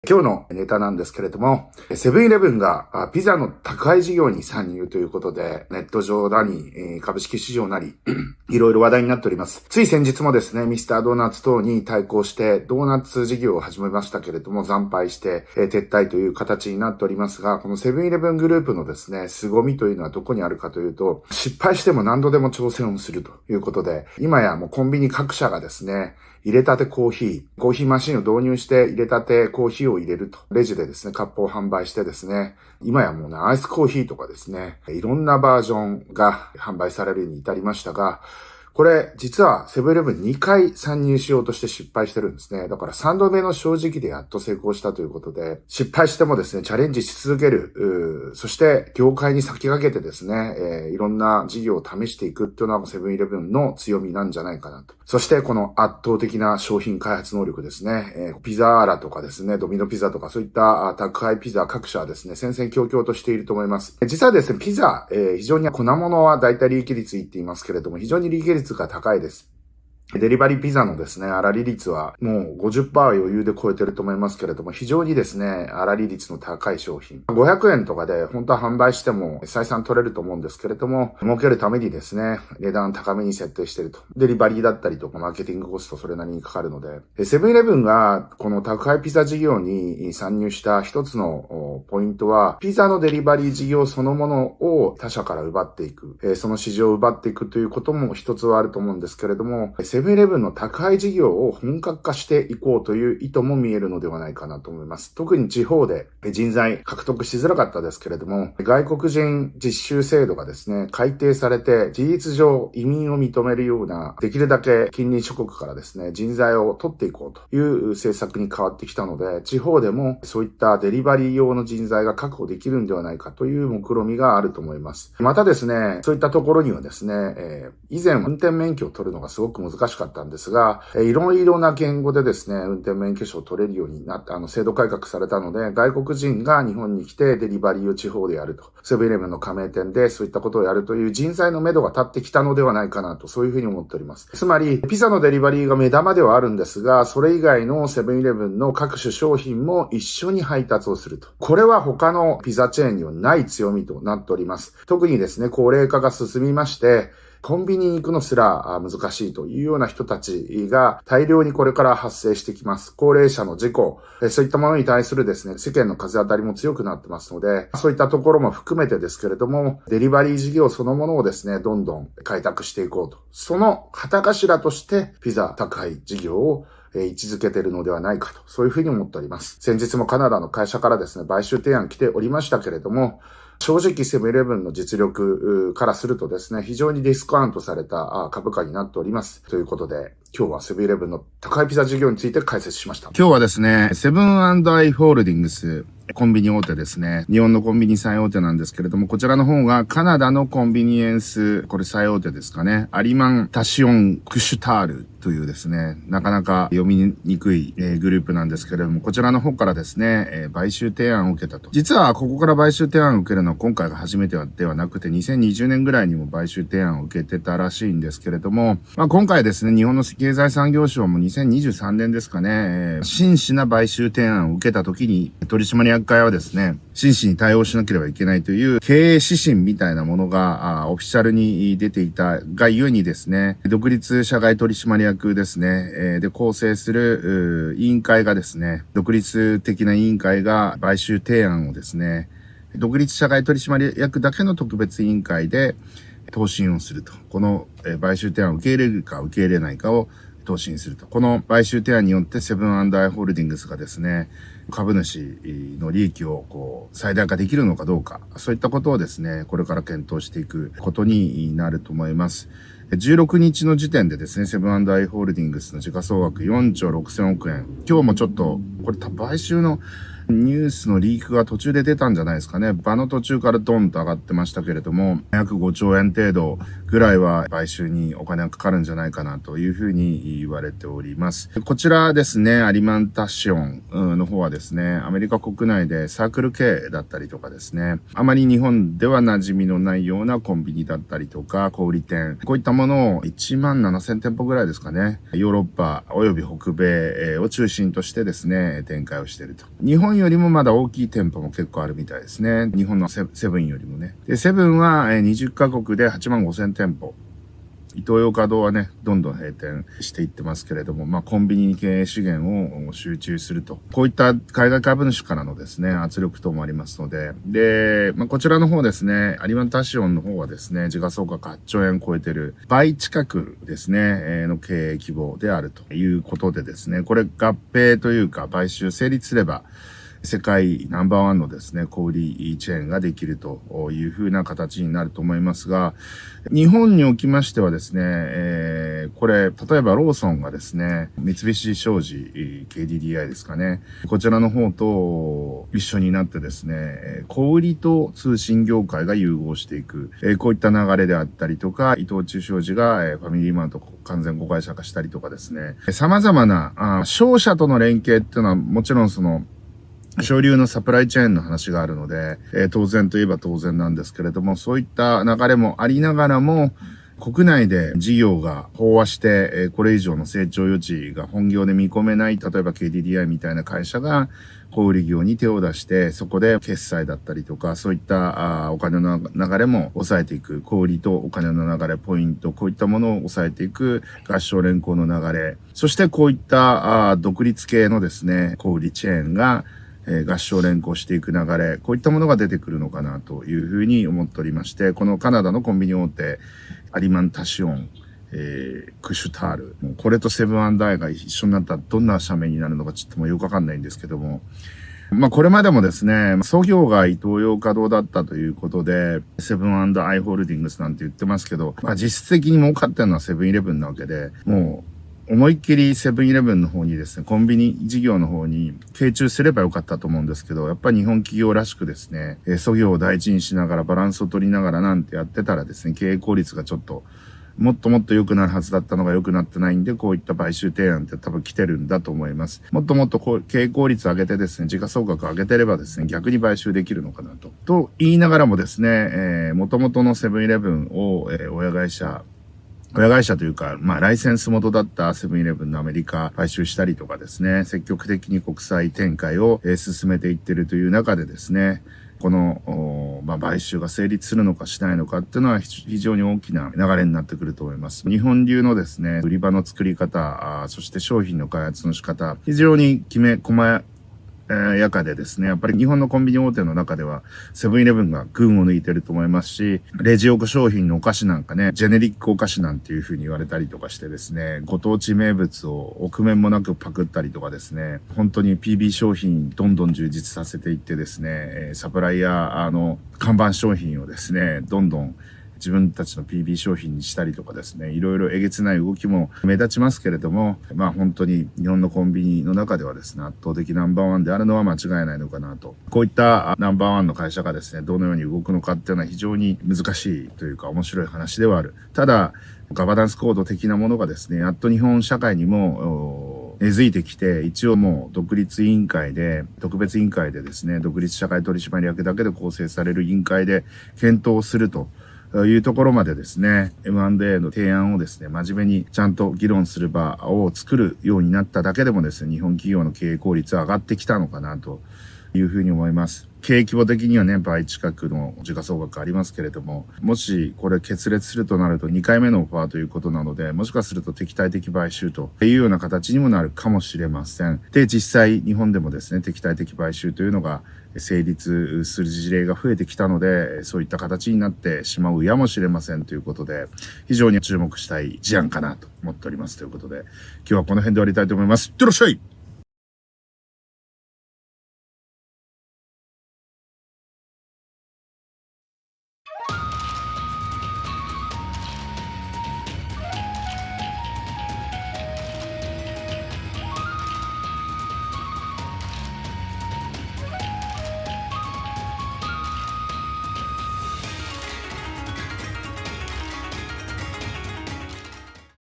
今日のネタなんですけれども、セブンイレブンがピザの宅配事業に参入ということで、ネット上なり、株式市場なり、いろいろ話題になっております。つい先日もですね、ミスタードーナツ等に対抗してドーナツ事業を始めましたけれども、惨敗して撤退という形になっておりますが、このセブンイレブングループのですね、凄みというのはどこにあるかというと、失敗しても何度でも挑戦をするということで、今やもうコンビニ各社がですね、入れたてコーヒーマシンを導入して入れたてコーヒーを入れると。レジでですね、カップを販売してですね、今やもうね、アイスコーヒーとかですね、いろんなバージョンが販売されるに至りましたが、これ、実はセブンイレブン2回参入しようとして失敗してるんですね。だから3度目の正直でやっと成功したということで、失敗してもですね、チャレンジし続ける、そして業界に先駆けてですね、いろんな事業を試していくっていうのはセブンイレブンの強みなんじゃないかなと。そしてこの圧倒的な商品開発能力ですね、ピザーラとかですね、ドミノピザとかそういった宅配ピザ各社はですね、戦々恐々としていると思います。実はですね、ピザ、非常に粉物はだいたい利益率いっていますけれども、非常に利益率が高いです。デリバリーピザのですね、粗利率はもう 50% は余裕で超えてると思いますけれども、非常にですね、粗利率の高い商品。500円とかで本当は販売しても採算取れると思うんですけれども、儲けるためにですね、値段高めに設定してると。デリバリーだったりとかマーケティングコストそれなりにかかるので、セブンイレブンがこの宅配ピザ事業に参入した一つのポイントは、ピザのデリバリー事業そのものを他社から奪っていく、その市場を奪っていくということも一つはあると思うんですけれども、セブンイレブンの宅配事業を本格化していこうという意図も見えるのではないかなと思います。特に地方で人材獲得しづらかったですけれども、外国人実習制度がですね、改定されて事実上移民を認めるような、できるだけ近隣諸国からですね、人材を取っていこうという政策に変わってきたので、地方でもそういったデリバリー用の人材が確保できるんではないかという目論みがあると思います。またですね、そういったところにはですね、以前運転免許を取るのがすごく難しかったんですが、いろいろな言語でですね、運転免許証を取れるようになって、制度改革されたので、外国人が日本に来てデリバリーを地方でやると。セブンイレブンの加盟店でそういったことをやるという人材の目処が立ってきたのではないかなと、そういうふうに思っております。つまり、ピザのデリバリーが目玉ではあるんですが、それ以外のセブンイレブンの各種商品も一緒に配達をすると。これは他のピザチェーンにはない強みとなっております。特にですね、高齢化が進みまして、コンビニに行くのすら難しいというような人たちが大量にこれから発生してきます。高齢者の事故、そういったものに対するですね、世間の風当たりも強くなってますので、そういったところも含めてですけれども、デリバリー事業そのものをですね、どんどん開拓していこうと。その旗頭としてピザ宅配事業を位置づけているのではないかと、そういうふうに思っております。先日もカナダの会社からですね、買収提案来ておりましたけれども、正直セブンイレブンの実力からするとですね、非常にディスカウントされた株価になっております。ということで、今日はセブンイレブンの宅配ピザ事業について解説しました。今日はですね、セブン&アイ・ホールディングス、コンビニ大手ですね。日本のコンビニ最大手なんですけれども、こちらの方がカナダのコンビニエンス、これ最大手ですかね。アリマン・タシオン・クシュタールというですね、なかなか読みにくいグループなんですけれども、こちらの方からですね、買収提案を受けたと。実はここから買収提案を受けるのは今回が初めてではなくて、2020年ぐらいにも買収提案を受けてたらしいんですけれども、今回ですね、日本の経済産業省も2023年ですかね、真摯な買収提案を受けた時に、取締役会はですね、真摯に対応しなければいけないという経営指針みたいなものがオフィシャルに出ていたがゆえにですね、独立社外取締役ですね、で構成する委員会がですね、独立的な委員会が買収提案をですね、独立社外取締役だけの特別委員会で答申をすると。この買収提案を受け入れるか受け入れないかを答申すると。この買収提案によってセブン&アイ・ホールディングスがですね、株主の利益を最大化できるのかどうか、そういったことをですね、これから検討していくことになると思います。16日の時点でですね、セブン&アイ・ホールディングスの時価総額4兆6000億円。今日もちょっと、これ買収のニュースのリークが途中で出たんじゃないですかね。場の途中からドンと上がってましたけれども、約5兆円程度ぐらいは買収にお金がかかるんじゃないかなというふうに言われております。こちらですね、アリマンタシオンの方はですね、アメリカ国内でサークル系だったりとかですね、あまり日本では馴染みのないようなコンビニだったりとか、小売店、こういったもものを1万7000店舗ぐらいですかね。ヨーロッパ及び北米を中心としてですね、展開をしていると。日本よりもまだ大きい店舗も結構あるみたいですね。日本のセブンよりもね。で、セブンは20カ国で8万5000店舗。イトーヨーカドーはね、どんどん閉店していってますけれども、コンビニ経営資源を集中すると。こういった海外株主からのですね、圧力等もありますので、で、こちらの方ですね、アリマンタシオンの方はですね、時価総額8兆円超えてる倍近くですね、の経営規模であるということでですね、これ合併というか買収成立すれば、世界ナンバーワンのですね、小売チェーンができるというふうな形になると思いますが、日本におきましてはですね、これ、例えばローソンがですね、三菱商事、KDDI ですかね、こちらの方と一緒になってですね、小売と通信業界が融合していく、こういった流れであったりとか、伊藤忠商事がファミリーマート完全子会社化したりとかですね、様々な商社との連携っていうのはもちろん省流のサプライチェーンの話があるので、当然といえば当然なんですけれども、そういった流れもありながらも、国内で事業が飽和して、これ以上の成長余地が本業で見込めない、例えば KDDI みたいな会社が小売業に手を出して、そこで決済だったりとか、そういったお金の流れも抑えていく、小売とお金の流れ、ポイント、こういったものを抑えていく合唱連行の流れ、そしてこういった独立系のですね、小売チェーンが合唱連行していく流れ、こういったものが出てくるのかなというふうに思っておりまして、このカナダのコンビニ大手、アリマンタシオン、クシュタール、もうこれとセブン&アイが一緒になったらどんな社名になるのかちょっともうよくわかんないんですけども、これまでもですね、創業がイトーヨーカドーだったということで、セブン&アイホールディングスなんて言ってますけど、実質的に儲かってるのはセブンイレブンなわけで、もう、思いっきりセブンイレブンの方にですね、コンビニ事業の方に傾注すればよかったと思うんですけど、やっぱり日本企業らしくですね、創業を大事にしながらバランスを取りながらなんてやってたらですね、経営効率がちょっともっともっと良くなるはずだったのが良くなってないんで、こういった買収提案って多分来てるんだと思います。もっともっと経営効率上げてですね、時価総額上げてればですね、逆に買収できるのかなと。と言いながらもですね、元々のセブンイレブンを、親会社というか、ライセンス元だったセブンイレブンのアメリカ買収したりとかですね、積極的に国際展開を進めていってるという中でですね、この、買収が成立するのかしないのかっていうのは非常に大きな流れになってくると思います。日本流のですね、売り場の作り方、そして商品の開発の仕方、非常に細やかでですね、やっぱり日本のコンビニ大手の中ではセブンイレブンが群を抜いてると思いますし、レジ横商品のお菓子なんかね、ジェネリックお菓子なんていう風に言われたりとかしてですね、ご当地名物を臆面もなくパクったりとかですね、本当に PB 商品どんどん充実させていってですね、サプライヤー看板商品をですね、どんどん自分たちの PB 商品にしたりとかですね、いろいろえげつない動きも目立ちますけれども、本当に日本のコンビニの中ではですね、圧倒的ナンバーワンであるのは間違いないのかなと。こういったナンバーワンの会社がですね、どのように動くのかっていうのは非常に難しいというか面白い話ではある。ただ、ガバナンスコード的なものがですね、やっと日本社会にも根付いてきて、一応もう特別委員会でですね、独立社会取締役だけで構成される委員会で検討するというところまでですね、M&A の提案をですね、真面目にちゃんと議論する場を作るようになっただけでもですね、日本企業の経営効率は上がってきたのかなというふうに思います。経営規模的にはね、倍近くの時価総額ありますけれども、もしこれ決裂するとなると2回目のオファーということなので、もしかすると敵対的買収というような形にもなるかもしれません。で、実際日本でもですね、敵対的買収というのが成立する事例が増えてきたので、そういった形になってしまうやもしれませんということで、非常に注目したい事案かなと思っておりますということで、今日はこの辺で終わりたいと思います。いってらっしゃい。